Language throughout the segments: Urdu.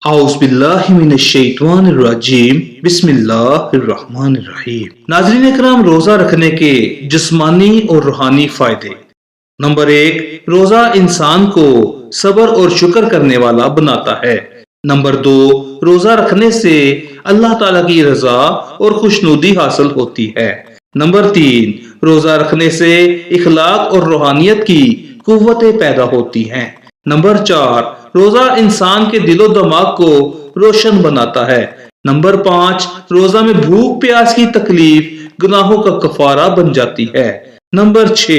اعوذ باللہ من الشیطان الرجیم بسم اللہ الرحمن الرحیم۔ ناظرین اکرام، روزہ رکھنے کے جسمانی اور روحانی فائدے۔ نمبر 1، روزہ انسان کو صبر اور شکر کرنے والا بناتا ہے۔ نمبر 2، روزہ رکھنے سے اللہ تعالیٰ کی رضا اور خوشنودی حاصل ہوتی ہے۔ نمبر 3، روزہ رکھنے سے اخلاق اور روحانیت کی قوتیں پیدا ہوتی ہیں۔ نمبر 4، روزہ انسان کے دل و دماغ کو روشن بناتا ہے۔ نمبر 5، روزہ میں بھوک پیاس کی تکلیف گناہوں کا کفارہ بن جاتی ہے۔ نمبر 6،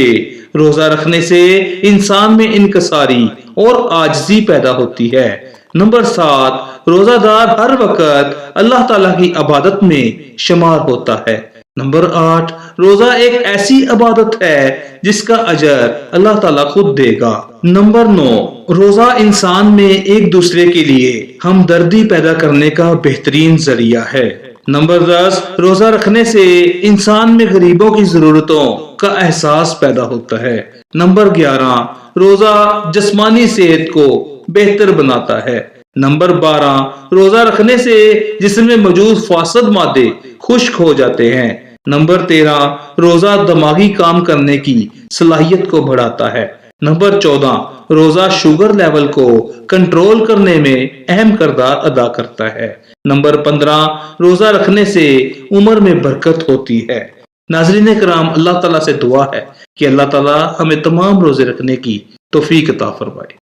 روزہ رکھنے سے انسان میں انکساری اور عاجزی پیدا ہوتی ہے۔ نمبر 7، روزہ دار ہر وقت اللہ تعالیٰ کی عبادت میں شمار ہوتا ہے۔ نمبر 8، روزہ ایک ایسی عبادت ہے جس کا اجر اللہ تعالیٰ خود دے گا۔ نمبر 9، روزہ انسان میں ایک دوسرے کے لیے ہمدردی پیدا کرنے کا بہترین ذریعہ ہے۔ نمبر 10، روزہ رکھنے سے انسان میں غریبوں کی ضرورتوں کا احساس پیدا ہوتا ہے۔ نمبر 11، روزہ جسمانی صحت کو بہتر بناتا ہے۔ نمبر 12، روزہ رکھنے سے جسم میں موجود فاسد مادے خشک ہو جاتے ہیں۔ نمبر 13، روزہ دماغی کام کرنے کی صلاحیت کو بڑھاتا ہے۔ نمبر 14، روزہ شوگر لیول کو کنٹرول کرنے میں اہم کردار ادا کرتا ہے۔ نمبر 15، روزہ رکھنے سے عمر میں برکت ہوتی ہے۔ ناظرین کرام، اللہ تعالیٰ سے دعا ہے کہ اللہ تعالیٰ ہمیں تمام روزے رکھنے کی توفیق عطا فرمائے۔